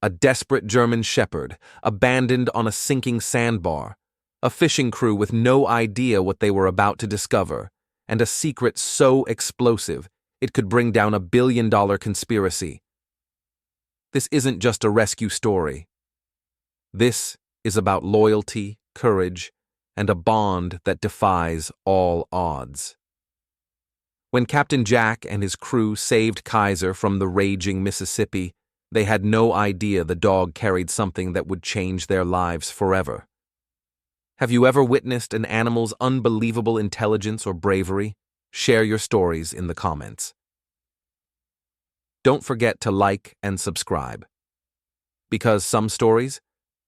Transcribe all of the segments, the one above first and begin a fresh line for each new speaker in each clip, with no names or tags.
A desperate German shepherd, abandoned on a sinking sandbar, a fishing crew with no idea what they were about to discover, and a secret so explosive it could bring down a billion-dollar conspiracy. This isn't just a rescue story. This is about loyalty, courage, and a bond that defies all odds. When Captain Jack and his crew saved Kaiser from the raging Mississippi, they had no idea the dog carried something that would change their lives forever. Have you ever witnessed an animal's unbelievable intelligence or bravery? Share your stories in the comments. Don't forget to like and subscribe. Because some stories,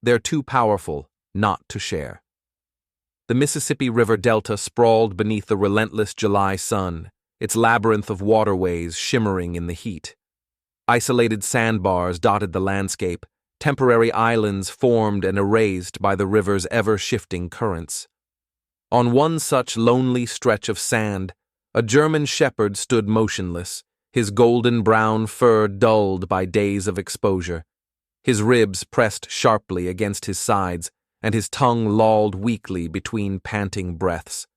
they're too powerful not to share. The Mississippi River Delta sprawled beneath the relentless July sun, its labyrinth of waterways shimmering in the heat. Isolated sandbars dotted the landscape, temporary islands formed and erased by the river's ever-shifting currents. On one such lonely stretch of sand, a German shepherd stood motionless, his golden-brown fur dulled by days of exposure. His ribs pressed sharply against his sides, and his tongue lolled weakly between panting breaths.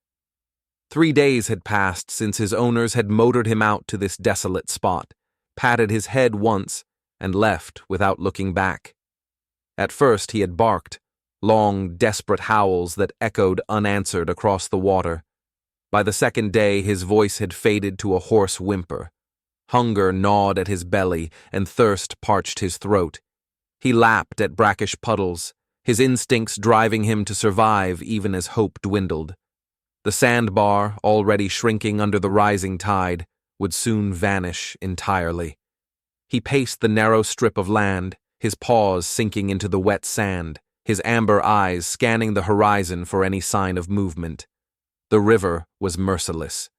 3 days had passed since his owners had motored him out to this desolate spot, patted his head once, and left without looking back. At first he had barked, long, desperate howls that echoed unanswered across the water. By the second day his voice had faded to a hoarse whimper. Hunger gnawed at his belly, and thirst parched his throat. He lapped at brackish puddles, his instincts driving him to survive even as hope dwindled. The sandbar, already shrinking under the rising tide, would soon vanish entirely. He paced the narrow strip of land, his paws sinking into the wet sand, his amber eyes scanning the horizon for any sign of movement. The river was merciless.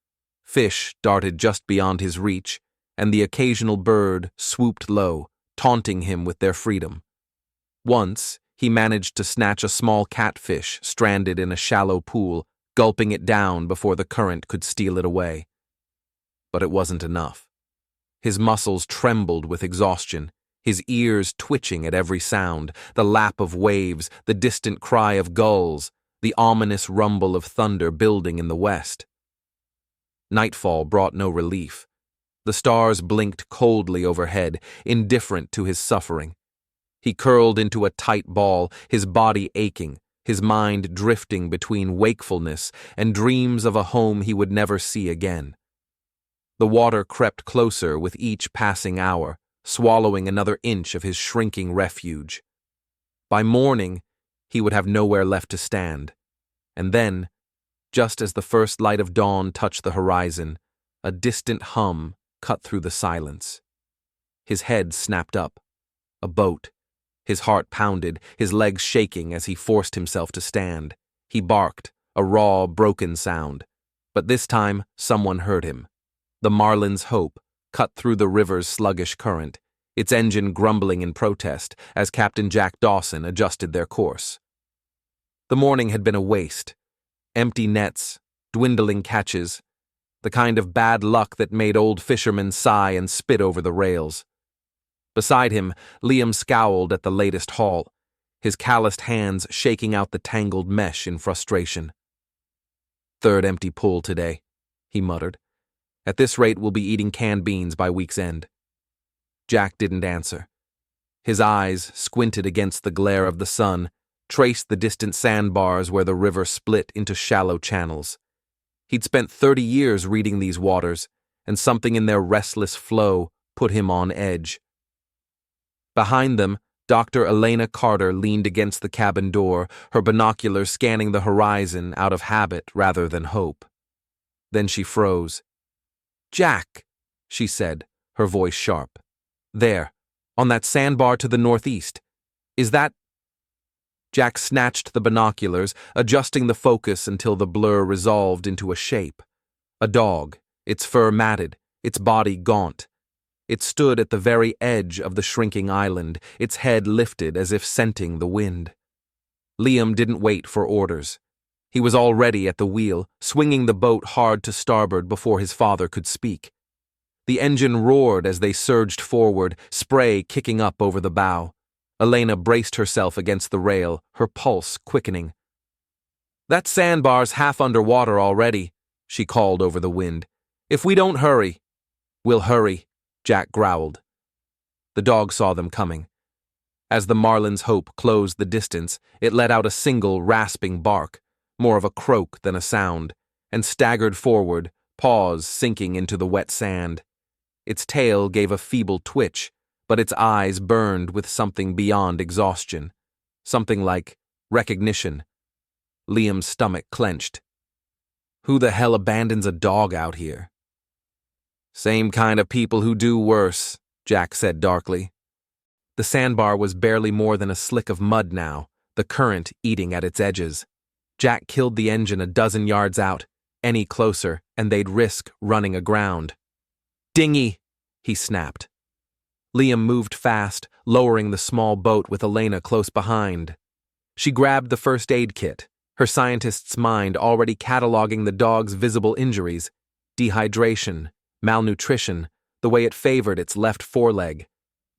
Fish darted just beyond his reach, and the occasional bird swooped low, taunting him with their freedom. Once, he managed to snatch a small catfish stranded in a shallow pool, gulping it down before the current could steal it away. But it wasn't enough. His muscles trembled with exhaustion, his ears twitching at every sound, the lap of waves, the distant cry of gulls, the ominous rumble of thunder building in the west. Nightfall brought no relief. The stars blinked coldly overhead, indifferent to his suffering. He curled into a tight ball, his body aching, his mind drifting between wakefulness and dreams of a home he would never see again. The water crept closer with each passing hour, swallowing another inch of his shrinking refuge. By morning, he would have nowhere left to stand. And then, just as the first light of dawn touched the horizon, a distant hum cut through the silence. His head snapped up. A boat. His heart pounded, his legs shaking as he forced himself to stand. He barked, a raw, broken sound. But this time, someone heard him. The Marlin's Hope cut through the river's sluggish current, its engine grumbling in protest as Captain Jack Dawson adjusted their course. The morning had been a waste. Empty nets, dwindling catches, the kind of bad luck that made old fishermen sigh and spit over the rails. Beside him, Liam scowled at the latest haul, his calloused hands shaking out the tangled mesh in frustration. "Third empty pull today," he muttered. "At this rate, we'll be eating canned beans by week's end." Jack didn't answer. His eyes, squinted against the glare of the sun, traced the distant sandbars where the river split into shallow channels. He'd spent 30 years reading these waters, and something in their restless flow put him on edge. Behind them, Dr. Elena Carter leaned against the cabin door, her binoculars scanning the horizon out of habit rather than hope. Then she froze. "Jack," she said, her voice sharp. "There, on that sandbar to the northeast. Is that—" Jack snatched the binoculars, adjusting the focus until the blur resolved into a shape. A dog, its fur matted, its body gaunt. It stood at the very edge of the shrinking island, its head lifted as if scenting the wind. Liam didn't wait for orders. He was already at the wheel, swinging the boat hard to starboard before his father could speak. The engine roared as they surged forward, spray kicking up over the bow. Elena braced herself against the rail, her pulse quickening. "That sandbar's half underwater already," she called over the wind. "If we don't hurry—" "We'll hurry," Jack growled. The dog saw them coming. As the marlin's hope closed the distance, it let out a single rasping bark, more of a croak than a sound, and staggered forward, paws sinking into the wet sand. Its tail gave a feeble twitch, but its eyes burned with something beyond exhaustion. Something like recognition. Liam's stomach clenched. Who the hell abandons a dog out here? "Same kind of people who do worse," Jack said darkly. The sandbar was barely more than a slick of mud now, the current eating at its edges. Jack killed the engine a dozen yards out. Any closer, and they'd risk running aground. "Dinghy!" he snapped. Liam moved fast, lowering the small boat with Elena close behind. She grabbed the first aid kit, her scientist's mind already cataloging the dog's visible injuries: dehydration, malnutrition, the way it favored its left foreleg.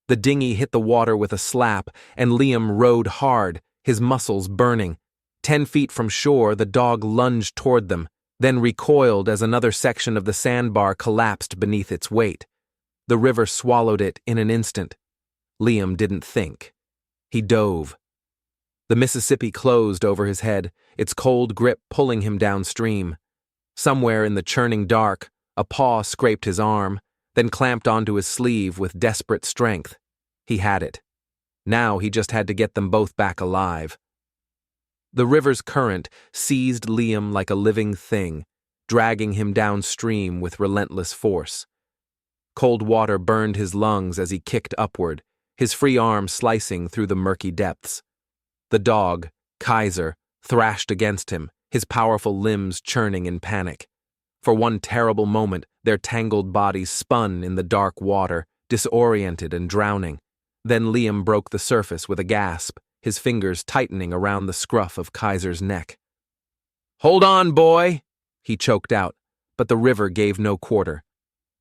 The dinghy hit the water with a slap, and Liam rowed hard, his muscles burning. 10 feet from shore, the dog lunged toward them, then recoiled as another section of the sandbar collapsed beneath its weight. The river swallowed it in an instant. Liam didn't think. He dove. The Mississippi closed over his head, its cold grip pulling him downstream. Somewhere in the churning dark, a paw scraped his arm, then clamped onto his sleeve with desperate strength. He had it. Now he just had to get them both back alive. The river's current seized Liam like a living thing, dragging him downstream with relentless force. Cold water burned his lungs as he kicked upward, his free arm slicing through the murky depths. The dog, Kaiser, thrashed against him, his powerful limbs churning in panic. For one terrible moment, their tangled bodies spun in the dark water, disoriented and drowning. Then Liam broke the surface with a gasp, his fingers tightening around the scruff of Kaiser's neck. "Hold on, boy," he choked out, but the river gave no quarter.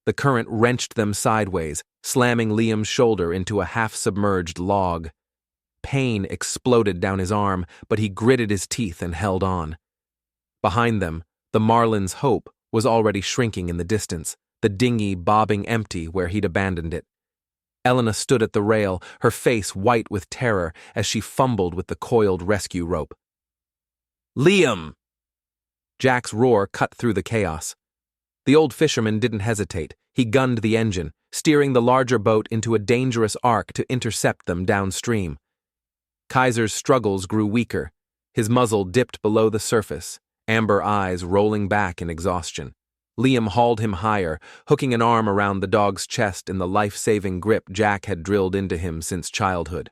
The current wrenched them sideways, slamming Liam's shoulder into a half-submerged log. Pain exploded down his arm, but he gritted his teeth and held on. Behind them, the Marlin's hope was already shrinking in the distance, the dinghy bobbing empty where he'd abandoned it. Elena stood at the rail, her face white with terror as she fumbled with the coiled rescue rope. "Liam!" Jack's roar cut through the chaos. The old fisherman didn't hesitate. He gunned the engine, steering the larger boat into a dangerous arc to intercept them downstream. Kaiser's struggles grew weaker. His muzzle dipped below the surface, amber eyes rolling back in exhaustion. Liam hauled him higher, hooking an arm around the dog's chest in the life-saving grip Jack had drilled into him since childhood.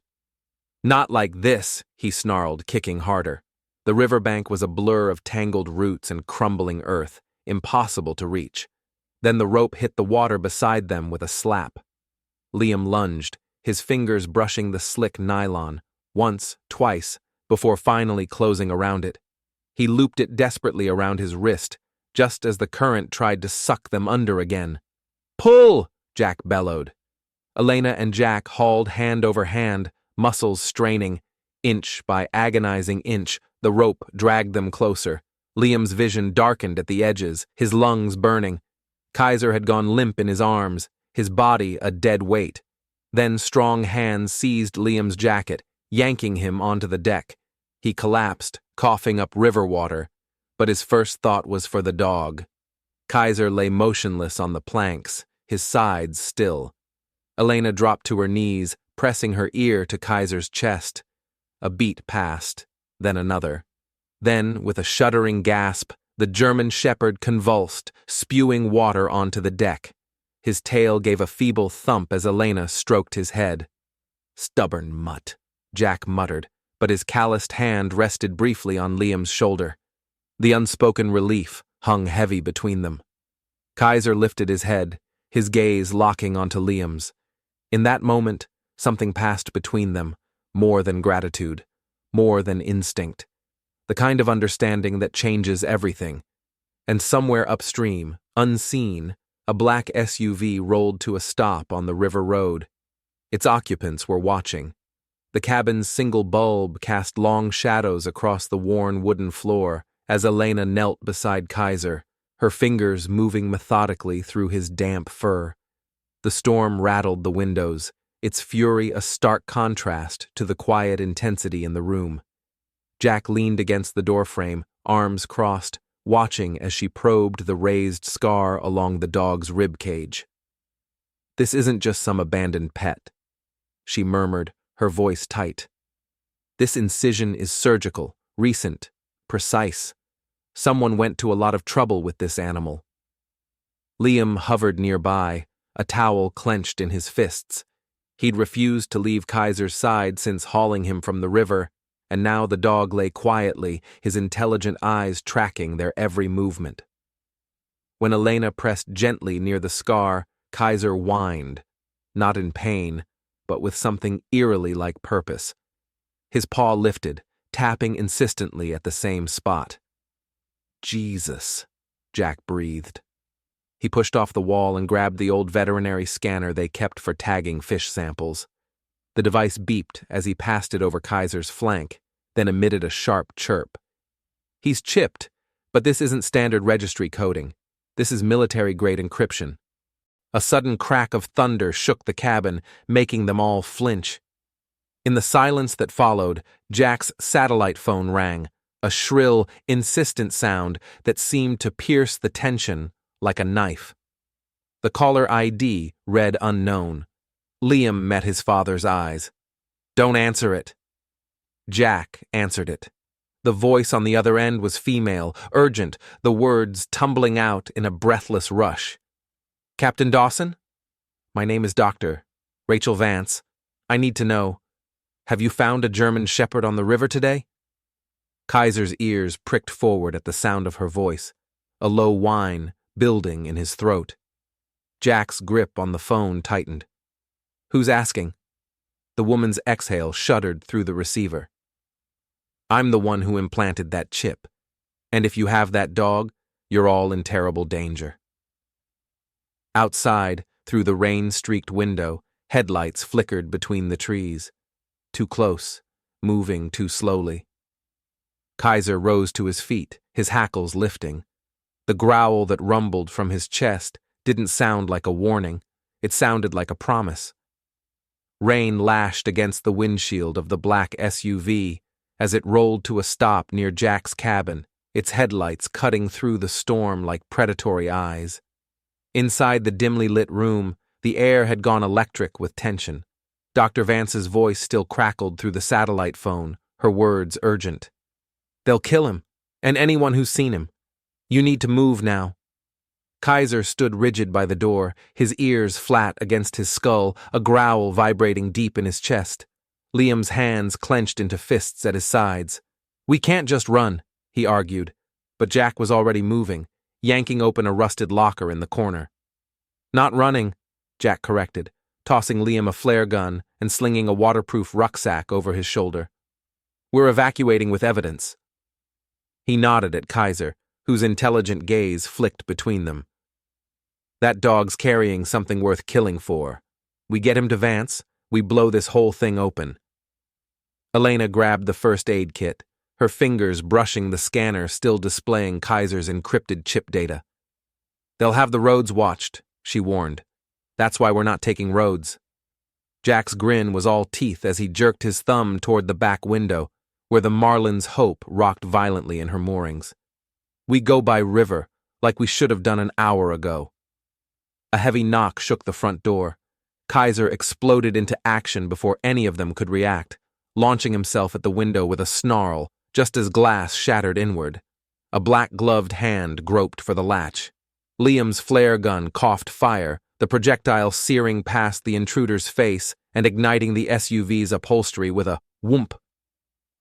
"Not like this," he snarled, kicking harder. The riverbank was a blur of tangled roots and crumbling earth, impossible to reach. Then the rope hit the water beside them with a slap. Liam lunged, his fingers brushing the slick nylon, once, twice, before finally closing around it. He looped it desperately around his wrist, just as the current tried to suck them under again. "Pull!" Jack bellowed. Elena and Jack hauled hand over hand, muscles straining. Inch by agonizing inch, the rope dragged them closer. Liam's vision darkened at the edges, his lungs burning. Kaiser had gone limp in his arms, his body a dead weight. Then strong hands seized Liam's jacket, yanking him onto the deck. He collapsed, coughing up river water, but his first thought was for the dog. Kaiser lay motionless on the planks, his sides still. Elena dropped to her knees, pressing her ear to Kaiser's chest. A beat passed, then another. Then, with a shuddering gasp, the German shepherd convulsed, spewing water onto the deck. His tail gave a feeble thump as Elena stroked his head. "Stubborn mutt," Jack muttered, but his calloused hand rested briefly on Liam's shoulder. The unspoken relief hung heavy between them. Kaiser lifted his head, his gaze locking onto Liam's. In that moment, something passed between them, more than gratitude, more than instinct. The kind of understanding that changes everything. And somewhere upstream, unseen, a black SUV rolled to a stop on the river road. Its occupants were watching. The cabin's single bulb cast long shadows across the worn wooden floor as Elena knelt beside Kaiser, her fingers moving methodically through his damp fur. The storm rattled the windows, its fury a stark contrast to the quiet intensity in the room. Jack leaned against the doorframe, arms crossed, watching as she probed the raised scar along the dog's rib cage. "This isn't just some abandoned pet," she murmured, her voice tight. "This incision is surgical, recent, precise. Someone went to a lot of trouble with this animal." Liam hovered nearby, a towel clenched in his fists. He'd refused to leave Kaiser's side since hauling him from the river, and now the dog lay quietly, his intelligent eyes tracking their every movement. When Elena pressed gently near the scar, Kaiser whined, not in pain, but with something eerily like purpose. His paw lifted, tapping insistently at the same spot. "Jesus," Jack breathed. He pushed off the wall and grabbed the old veterinary scanner they kept for tagging fish samples. The device beeped as he passed it over Kaiser's flank, then emitted a sharp chirp. "He's chipped, but this isn't standard registry coding. This is military-grade encryption." A sudden crack of thunder shook the cabin, making them all flinch. In the silence that followed, Jack's satellite phone rang, a shrill, insistent sound that seemed to pierce the tension like a knife. The caller ID read unknown. Liam met his father's eyes. "Don't answer it." Jack answered it. The voice on the other end was female, urgent, the words tumbling out in a breathless rush. "Captain Dawson? My name is Dr. Rachel Vance. I need to know. Have you found a German shepherd on the river today?" Kaiser's ears pricked forward at the sound of her voice, a low whine building in his throat. Jack's grip on the phone tightened. "Who's asking?" The woman's exhale shuddered through the receiver. "I'm the one who implanted that chip. And if you have that dog, you're all in terrible danger." Outside, through the rain-streaked window, headlights flickered between the trees. Too close, moving too slowly. Kaiser rose to his feet, his hackles lifting. The growl that rumbled from his chest didn't sound like a warning, it sounded like a promise. Rain lashed against the windshield of the black SUV as it rolled to a stop near Jack's cabin, its headlights cutting through the storm like predatory eyes. Inside the dimly lit room, the air had gone electric with tension. Dr. Vance's voice still crackled through the satellite phone, her words urgent. "They'll kill him, and anyone who's seen him. You need to move now." Kaiser stood rigid by the door, his ears flat against his skull, a growl vibrating deep in his chest. Liam's hands clenched into fists at his sides. "We can't just run," he argued, but Jack was already moving, yanking open a rusted locker in the corner. "Not running," Jack corrected, tossing Liam a flare gun and slinging a waterproof rucksack over his shoulder. "We're evacuating with evidence." He nodded at Kaiser, whose intelligent gaze flicked between them. "That dog's carrying something worth killing for. We get him to Vance, we blow this whole thing open." Elena grabbed the first aid kit, her fingers brushing the scanner still displaying Kaiser's encrypted chip data. "They'll have the roads watched," she warned. "That's why we're not taking roads." Jack's grin was all teeth as he jerked his thumb toward the back window, where the Marlin's Hope rocked violently in her moorings. "We go by river, like we should have done an hour ago." A heavy knock shook the front door. Kaiser exploded into action before any of them could react, launching himself at the window with a snarl, just as glass shattered inward. A black-gloved hand groped for the latch. Liam's flare gun coughed fire, the projectile searing past the intruder's face and igniting the SUV's upholstery with a whoomp.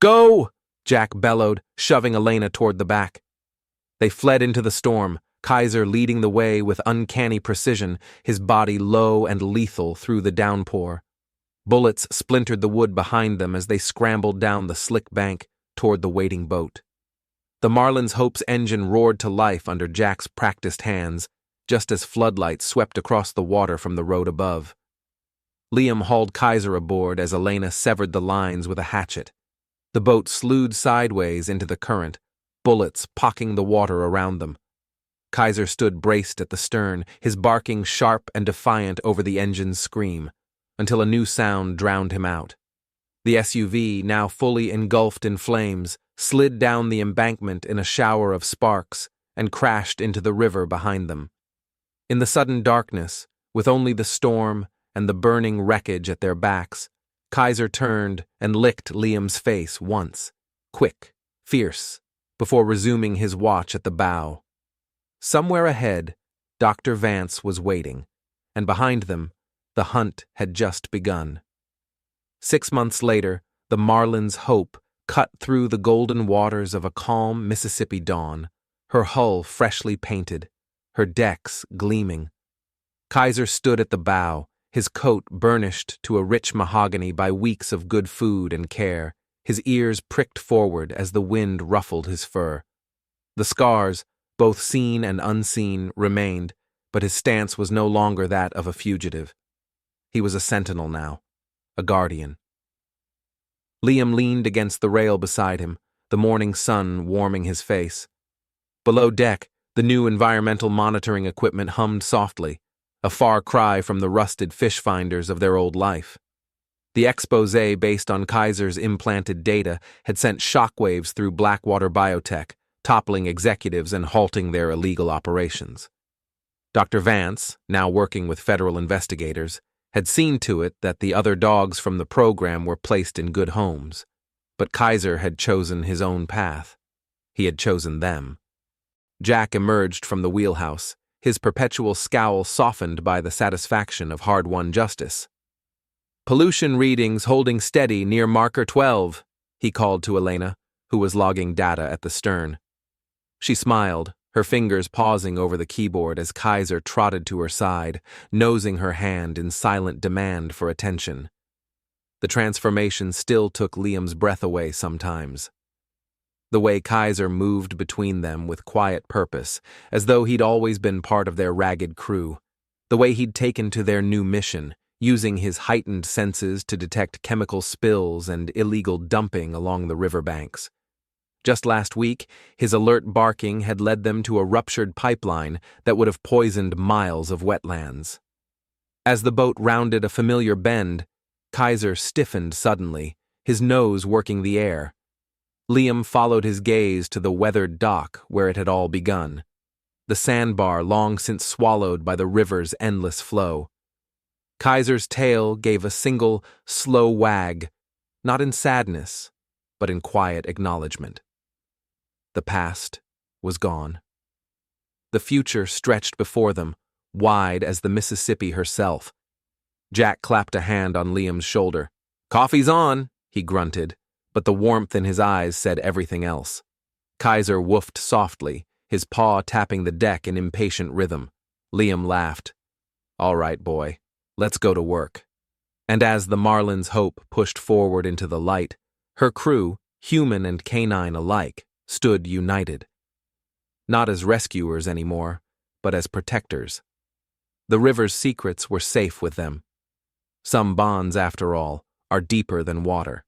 "Go!" Jack bellowed, shoving Elena toward the back. They fled into the storm, Kaiser leading the way with uncanny precision, his body low and lethal through the downpour. Bullets splintered the wood behind them as they scrambled down the slick bank toward the waiting boat. The Marlin's Hope's engine roared to life under Jack's practiced hands, just as floodlights swept across the water from the road above. Liam hauled Kaiser aboard as Elena severed the lines with a hatchet. The boat slewed sideways into the current, bullets pocking the water around them. Kaiser stood braced at the stern, his barking sharp and defiant over the engine's scream, until a new sound drowned him out. The SUV, now fully engulfed in flames, slid down the embankment in a shower of sparks and crashed into the river behind them. In the sudden darkness, with only the storm and the burning wreckage at their backs, Kaiser turned and licked Liam's face once, quick, fierce, before resuming his watch at the bow. Somewhere ahead, Dr. Vance was waiting, and behind them, the hunt had just begun. 6 months later, the Marlin's Hope cut through the golden waters of a calm Mississippi dawn, her hull freshly painted, her decks gleaming. Kaiser stood at the bow, his coat burnished to a rich mahogany by weeks of good food and care, his ears pricked forward as the wind ruffled his fur. The scars, both seen and unseen, remained, but his stance was no longer that of a fugitive. He was a sentinel now, a guardian. Liam leaned against the rail beside him, the morning sun warming his face. Below deck, the new environmental monitoring equipment hummed softly, a far cry from the rusted fish finders of their old life. The exposé based on Kaiser's implanted data had sent shockwaves through Blackwater Biotech, toppling executives and halting their illegal operations. Dr. Vance, now working with federal investigators, had seen to it that the other dogs from the program were placed in good homes, but Kaiser had chosen his own path. He had chosen them. Jack emerged from the wheelhouse, his perpetual scowl softened by the satisfaction of hard-won justice. "Pollution readings holding steady near marker 12, he called to Elena, who was logging data at the stern. She smiled, her fingers pausing over the keyboard as Kaiser trotted to her side, nosing her hand in silent demand for attention. The transformation still took Liam's breath away sometimes. The way Kaiser moved between them with quiet purpose, as though he'd always been part of their ragged crew. The way he'd taken to their new mission, using his heightened senses to detect chemical spills and illegal dumping along the riverbanks. Just last week, his alert barking had led them to a ruptured pipeline that would have poisoned miles of wetlands. As the boat rounded a familiar bend, Kaiser stiffened suddenly, his nose working the air. Liam followed his gaze to the weathered dock where it had all begun, the sandbar long since swallowed by the river's endless flow. Kaiser's tail gave a single, slow wag, not in sadness, but in quiet acknowledgement. The past was gone. The future stretched before them, wide as the Mississippi herself. Jack clapped a hand on Liam's shoulder. "Coffee's on," he grunted, but the warmth in his eyes said everything else. Kaiser woofed softly, his paw tapping the deck in impatient rhythm. Liam laughed. "All right, boy, let's go to work." And as the Marlin's Hope pushed forward into the light, her crew, human and canine alike, stood united. Not as rescuers anymore, but as protectors. The river's secrets were safe with them. Some bonds, after all, are deeper than water.